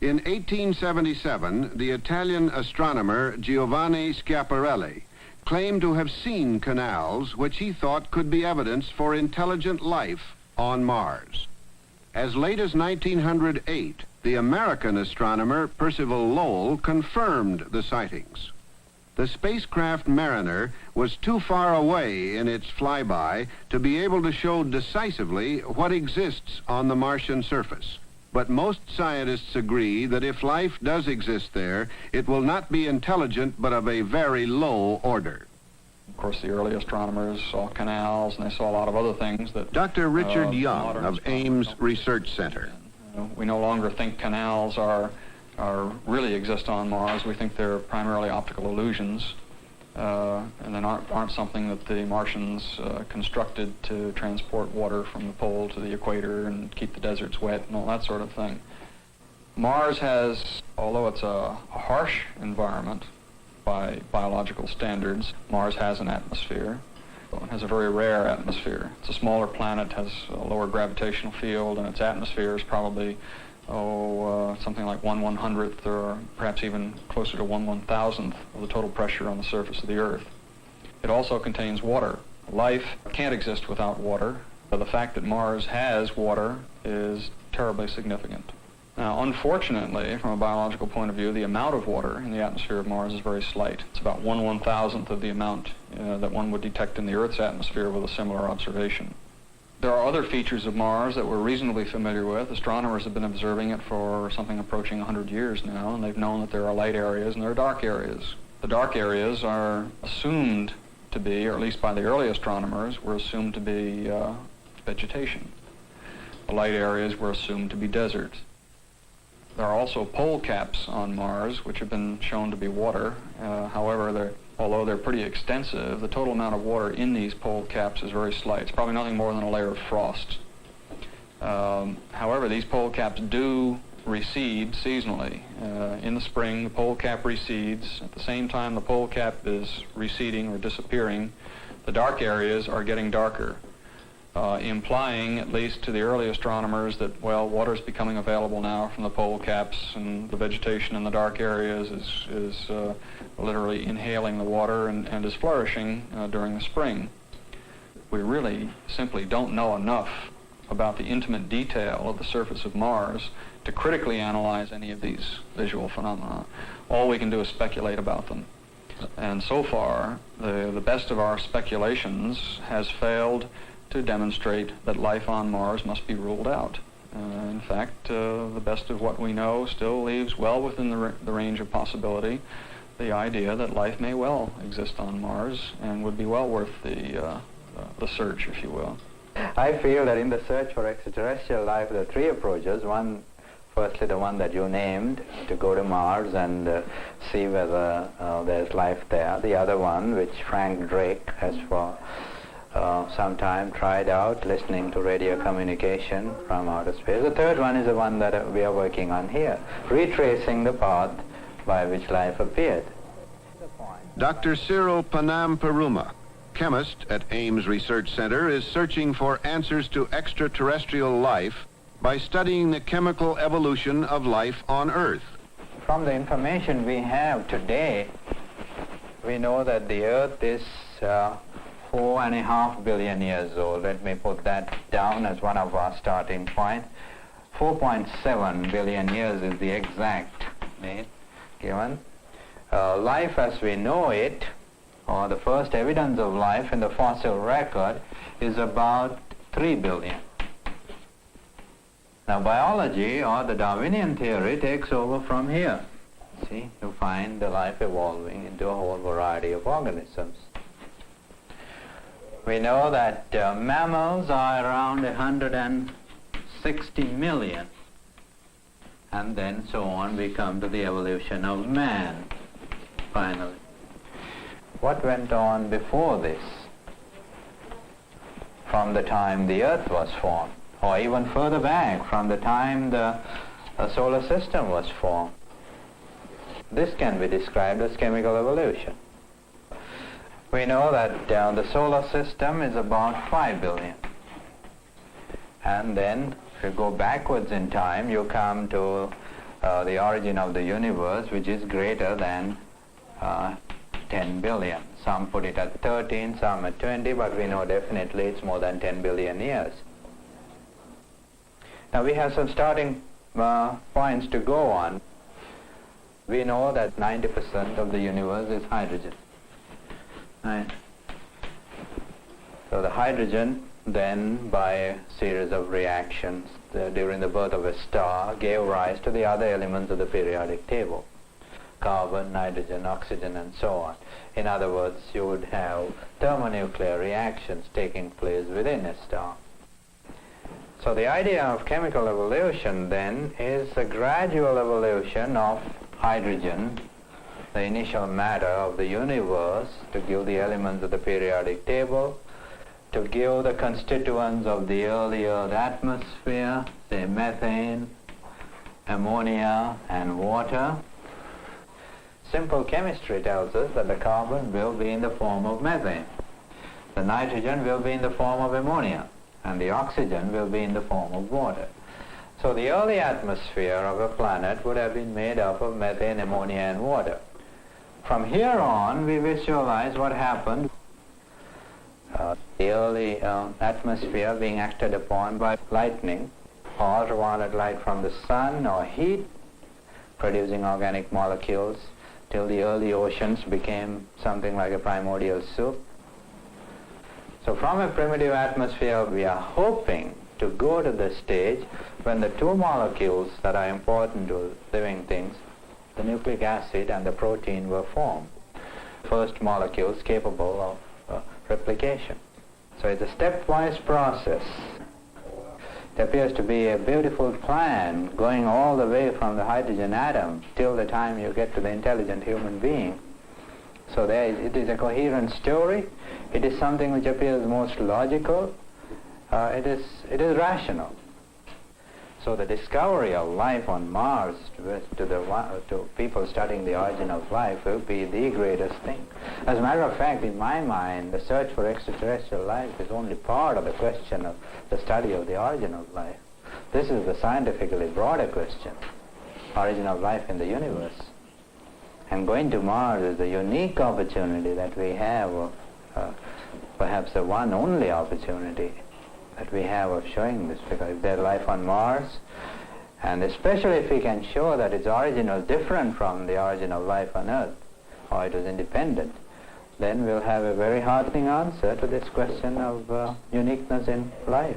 In 1877, the Italian astronomer Giovanni Schiaparelli claimed to have seen canals which he thought could be evidence for intelligent life on Mars. As late as 1908, the American astronomer Percival Lowell confirmed the sightings. The spacecraft Mariner was too far away in its flyby to be able to show decisively what exists on the Martian surface. But most scientists agree that if life does exist there, it will not be intelligent but of a very low order. Of course, the early astronomers saw canals, and they saw a lot of other things that... Dr. Richard Young of Ames Research Center. We no longer think canals are really exist on Mars. We think they're primarily optical illusions, and then aren't something that the Martians constructed to transport water from the pole to the equator and keep the deserts wet and all that sort of thing. Mars has, although it's a harsh environment by biological standards, Mars has an atmosphere. It has a very rare atmosphere. It's a smaller planet, has a lower gravitational field, and its atmosphere is probably something like 1/100th, or perhaps even closer to 1/1000th of the total pressure on the surface of the Earth. It also contains water. Life can't exist without water. But the fact that Mars has water is terribly significant. Now, unfortunately, from a biological point of view, the amount of water in the atmosphere of Mars is very slight. It's about 1/1000th of the amount that one would detect in the Earth's atmosphere with a similar observation. There are other features of Mars that we're reasonably familiar with. Astronomers have been observing it for something approaching 100 years now, and they've known that there are light areas and there are dark areas. The dark areas are assumed to be, or at least by the early astronomers, were assumed to be vegetation. The light areas were assumed to be desert. There are also pole caps on Mars, which have been shown to be water. However, although they're pretty extensive, the total amount of water in these pole caps is very slight. It's probably nothing more than a layer of frost. However, these pole caps do recede seasonally. In the spring, the pole cap recedes. At the same time the pole cap is receding or disappearing, the dark areas are getting darker, implying, at least to the early astronomers, that, well, water is becoming available now from the pole caps, and the vegetation in the dark areas is literally inhaling the water and is flourishing during the spring. We really simply don't know enough about the intimate detail of the surface of Mars to critically analyze any of these visual phenomena. All we can do is speculate about them. And so far, the best of our speculations has failed to demonstrate that life on Mars must be ruled out. In fact, the best of what we know still leaves well within the range of possibility the idea that life may well exist on Mars and would be well worth the search, if you will. I feel that in the search for extraterrestrial life, there are three approaches. One, firstly, the one that you named, to go to Mars and see whether there's life there. The other one, which Frank Drake has for some time tried out, listening to radio communication from outer space. The third one is the one that we are working on here, retracing the path by which life appeared. Dr. Cyril Panam-Peruma, chemist at Ames Research Center, is searching for answers to extraterrestrial life by studying the chemical evolution of life on Earth. From the information we have today, we know that the Earth is 4.5 billion years old. Let me put that down as one of our starting points. 4.7 billion years is the exact date given. Life as we know it, or the first evidence of life in the fossil record, is about 3 billion. Now biology, or the Darwinian theory, takes over from here. See, you find the life evolving into a whole variety of organisms. We know that mammals are around 160 million. And then so on, we come to the evolution of man, finally. What went on before this? From the time the Earth was formed, or even further back, from the time the solar system was formed. This can be described as chemical evolution. We know that the solar system is about 5 billion. And then, if you go backwards in time, you come to the origin of the universe, which is greater than 10 billion. Some put it at 13, some at 20, but we know definitely it's more than 10 billion years. Now we have some starting points to go on. We know that 90% of the universe is hydrogen. Right? So the hydrogen then, by a series of reactions during the birth of a star, gave rise to the other elements of the periodic table: carbon, nitrogen, oxygen, and so on. In other words, you would have thermonuclear reactions taking place within a star. So the idea of chemical evolution then is a gradual evolution of hydrogen, the initial matter of the universe, to give the elements of the periodic table, to give the constituents of the early Earth atmosphere, say methane, ammonia, and water. Simple chemistry tells us that the carbon will be in the form of methane, the nitrogen will be in the form of ammonia, and the oxygen will be in the form of water. So the early atmosphere of a planet would have been made up of methane, ammonia, and water. From here on, we visualize what happened. The early atmosphere being acted upon by lightning, or ultraviolet light from the sun, or heat, producing organic molecules, till the early oceans became something like a primordial soup. So from a primitive atmosphere, we are hoping to go to the stage when the two molecules that are important to living things, the nucleic acid and the protein, were formed. First molecules capable of replication. So it's a stepwise process. It appears to be a beautiful plan going all the way from the hydrogen atom till the time you get to the intelligent human being. So it is a coherent story. It is something which appears most logical. It is rational. So the discovery of life on Mars to people studying the origin of life will be the greatest thing. As a matter of fact, in my mind, the search for extraterrestrial life is only part of the question of the study of the origin of life. This is the scientifically broader question, origin of life in the universe. And going to Mars is a unique opportunity that we have, perhaps the one only opportunity that we have of showing this, because if there's life on Mars, and especially if we can show that its origin was different from the origin of life on Earth, or it was independent, then we'll have a very heartening answer to this question of uniqueness in life.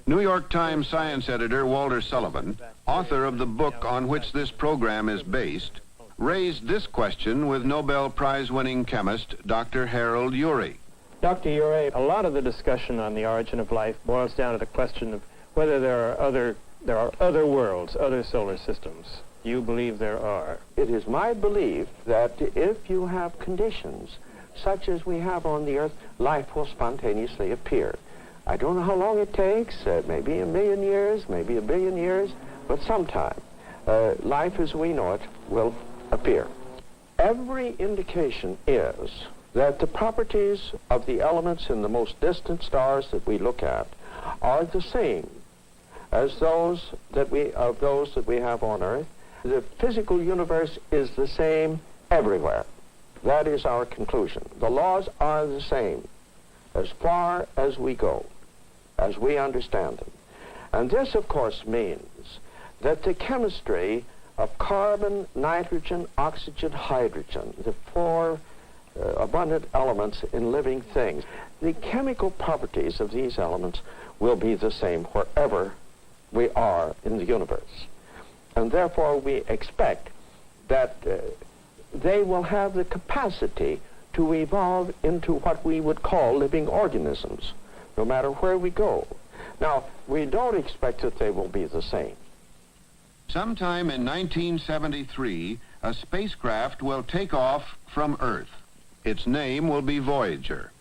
New York Times science editor Walter Sullivan, author of the book on which this program is based, raised this question with Nobel Prize-winning chemist Dr. Harold Urey. Dr. Urey, a lot of the discussion on the origin of life boils down to the question of whether there are other worlds, other solar systems. You believe there are. It is my belief that if you have conditions such as we have on the Earth, life will spontaneously appear. I don't know how long it takes, maybe a million years, maybe a billion years, but sometime life as we know it will appear. Every indication is that the properties of the elements in the most distant stars that we look at are the same as those that we have on Earth. The physical universe is the same everywhere. That is our conclusion. The laws are the same as far as we go, as we understand them. And this, of course, means that the chemistry of carbon, nitrogen, oxygen, hydrogen, the four abundant elements in living things, the chemical properties of these elements will be the same wherever we are in the universe. And therefore we expect that they will have the capacity to evolve into what we would call living organisms, no matter where we go. Now, we don't expect that they will be the same. Sometime in 1973, a spacecraft will take off from Earth. Its name will be Voyager.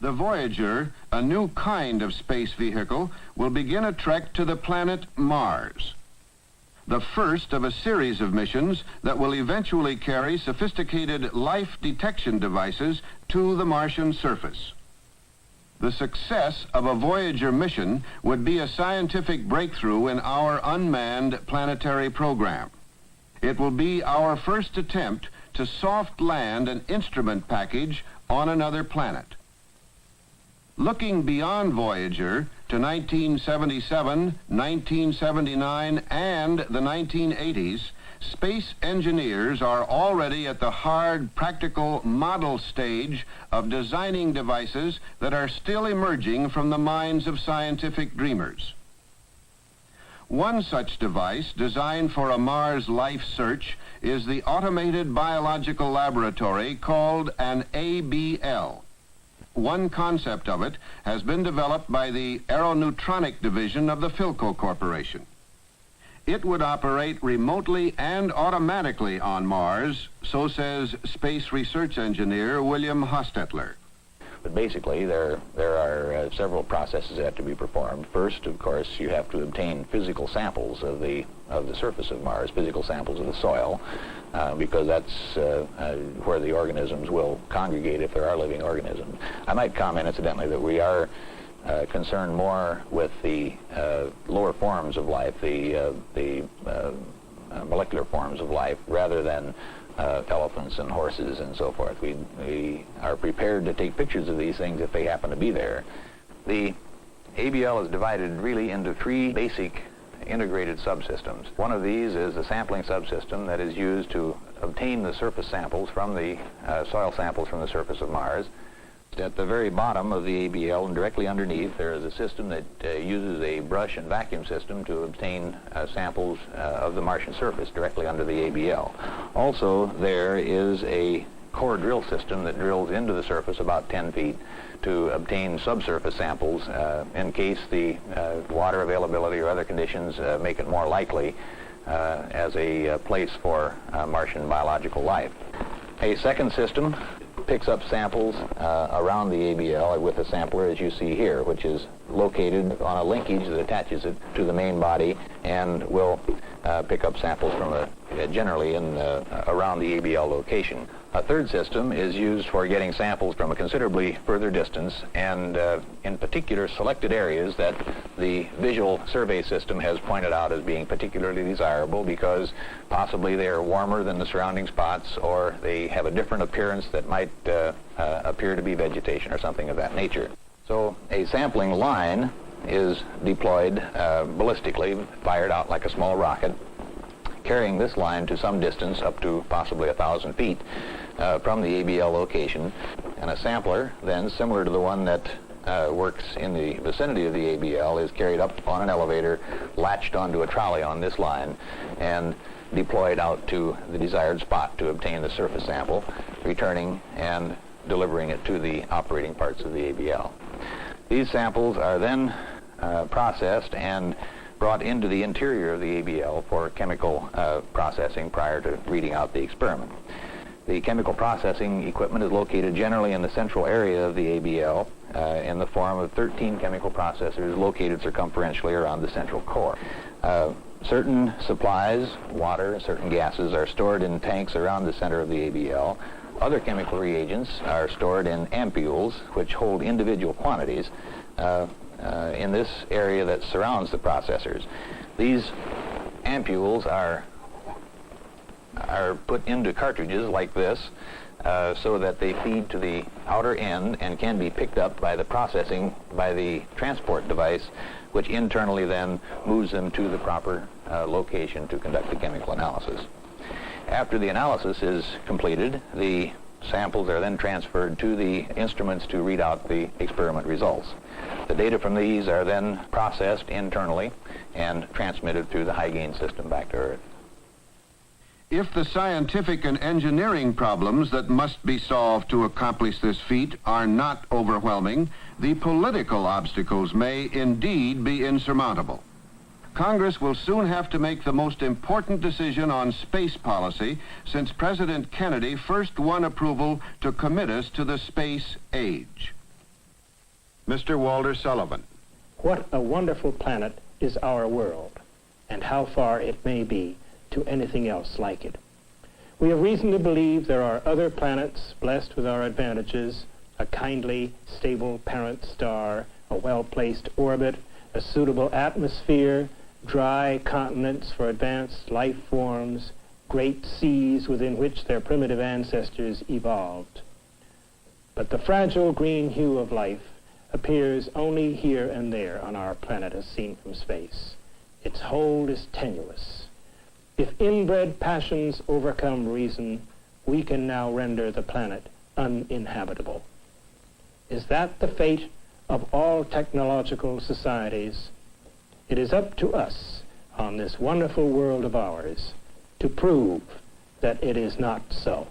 The Voyager, a new kind of space vehicle, will begin a trek to the planet Mars, the first of a series of missions that will eventually carry sophisticated life detection devices to the Martian surface. The success of a Voyager mission would be a scientific breakthrough in our unmanned planetary program. It will be our first attempt to soft land an instrument package on another planet. Looking beyond Voyager to 1977, 1979, and the 1980s, space engineers are already at the hard, practical model stage of designing devices that are still emerging from the minds of scientific dreamers. One such device designed for a Mars life search is the Automated Biological Laboratory called an ABL. One concept of it has been developed by the Aeroneutronic Division of the Philco Corporation. It would operate remotely and automatically on Mars, so says space research engineer William Hostetler. But basically, there are several processes that have to be performed. First, of course, you have to obtain physical samples of the surface of Mars, physical samples of the soil, because that's where the organisms will congregate if there are living organisms. I might comment, incidentally, that we are concerned more with the lower forms of life, the molecular forms of life, rather than elephants and horses and so forth. We are prepared to take pictures of these things if they happen to be there. The ABL is divided really into three basic integrated subsystems. One of these is a sampling subsystem that is used to obtain the surface samples from the soil samples from the surface of Mars. At the very bottom of the ABL and directly underneath, there is a system that uses a brush and vacuum system to obtain samples of the Martian surface directly under the ABL. Also, there is a core drill system that drills into the surface about 10 feet to obtain subsurface samples in case the water availability or other conditions make it more likely as a place for Martian biological life. A second system picks up samples around the ABL with a sampler, as you see here, which is located on a linkage that attaches it to the main body and will pick up samples from generally around the ABL location. A third system is used for getting samples from a considerably further distance, and in particular selected areas that the visual survey system has pointed out as being particularly desirable because possibly they are warmer than the surrounding spots, or they have a different appearance that might appear to be vegetation or something of that nature. So a sampling line is deployed ballistically, fired out like a small rocket, carrying this line to some distance, up to possibly 1,000 feet from the ABL location. And a sampler, then, similar to the one that works in the vicinity of the ABL, is carried up on an elevator, latched onto a trolley on this line, and deployed out to the desired spot to obtain the surface sample, returning and delivering it to the operating parts of the ABL. These samples are then processed and brought into the interior of the ABL for chemical processing prior to reading out the experiment. The chemical processing equipment is located generally in the central area of the ABL in the form of 13 chemical processors located circumferentially around the central core. Certain supplies, water, certain gases, are stored in tanks around the center of the ABL. Other chemical reagents are stored in ampules, which hold individual quantities in this area that surrounds the processors. These ampules are put into cartridges like this so that they feed to the outer end and can be picked up by the processing by the transport device, which internally then moves them to the proper location to conduct the chemical analysis. After the analysis is completed, the samples are then transferred to the instruments to read out the experiment results. The data from these are then processed internally and transmitted through the high-gain system back to Earth. If the scientific and engineering problems that must be solved to accomplish this feat are not overwhelming, the political obstacles may indeed be insurmountable. Congress will soon have to make the most important decision on space policy since President Kennedy first won approval to commit us to the space age. Mr. Walter Sullivan. What a wonderful planet is our world, and how far it may be to anything else like it. We have reason to believe there are other planets blessed with our advantages, a kindly, stable parent star, a well-placed orbit, a suitable atmosphere, dry continents for advanced life forms, great seas within which their primitive ancestors evolved. But the fragile green hue of life appears only here and there on our planet as seen from space. Its hold is tenuous. If inbred passions overcome reason, we can now render the planet uninhabitable. Is that the fate of all technological societies? It is up to us on this wonderful world of ours to prove that it is not so.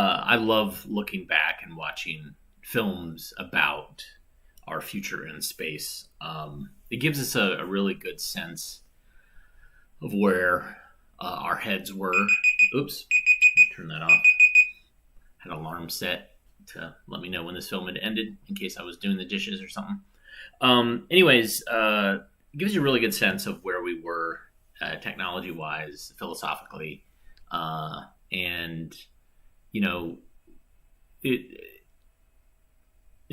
I love looking back and watching films about our future in space. It gives us a really good sense of where our heads were. Oops, turn that off. Had an alarm set to let me know when this film had ended in case I was doing the dishes or something. It gives you a really good sense of where we were technology-wise, philosophically. And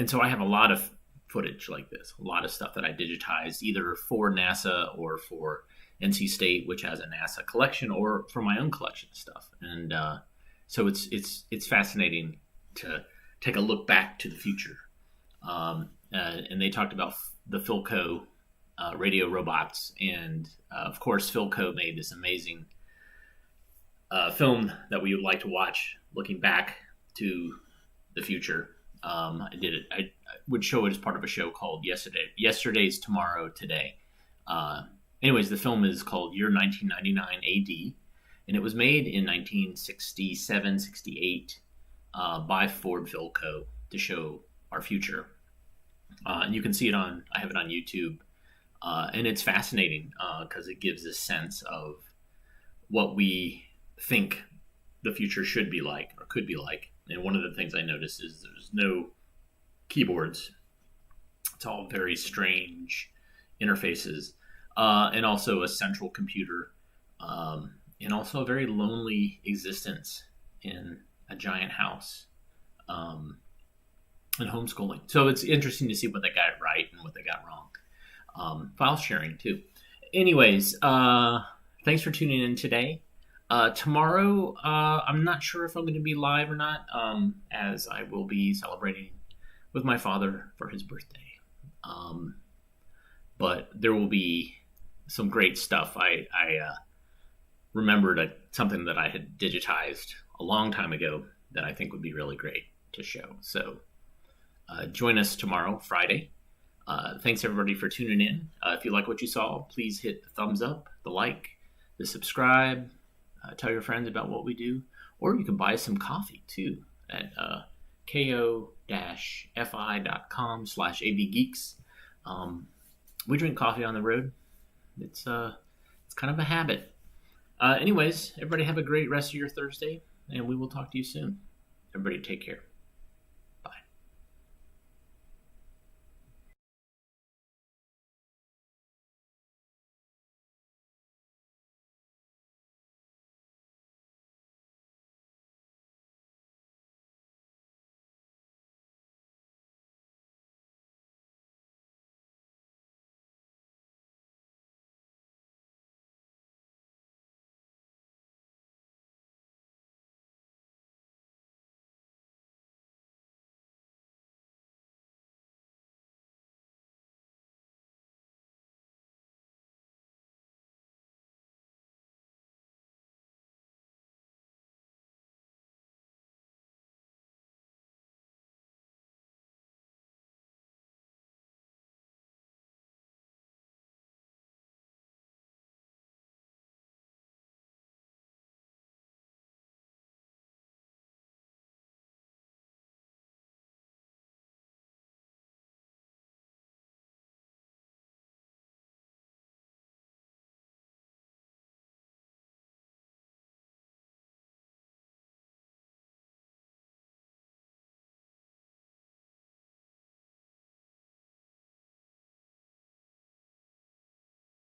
so I have a lot of footage like this, a lot of stuff that I digitized either for NASA or for NC State, which has a NASA collection, or for my own collection of stuff. And so it's fascinating to take a look back to the future. And they talked about the Philco radio robots, and of course Philco made this amazing film that we would like to watch looking back to the future. I would show it as part of a show called Yesterday's Tomorrow Today. Anyways, the film is called Year 1999 AD, and it was made in 1967, 68 by Ford Philco to show our future. And you can see it I have it on YouTube, and it's fascinating because it gives a sense of what we think the future should be like or could be like. And one of the things I noticed is there's no keyboards. It's all very strange interfaces, and also a central computer, and also a very lonely existence in a giant house, and homeschooling. So it's interesting to see what they got right and what they got wrong. File sharing too. Anyways, thanks for tuning in today. Tomorrow, I'm not sure if I'm going to be live or not, as I will be celebrating with my father for his birthday. But there will be some great stuff. I remembered something that I had digitized a long time ago that I think would be really great to show. So join us tomorrow, Friday. Thanks everybody for tuning in. If you like what you saw, please hit the thumbs up, the like, the subscribe, tell your friends about what we do, or you can buy some coffee too at ko-fi.com/avgeeks. We drink coffee on the road. It's kind of a habit. Anyways, everybody have a great rest of your Thursday, and we will talk to you soon. Everybody take care.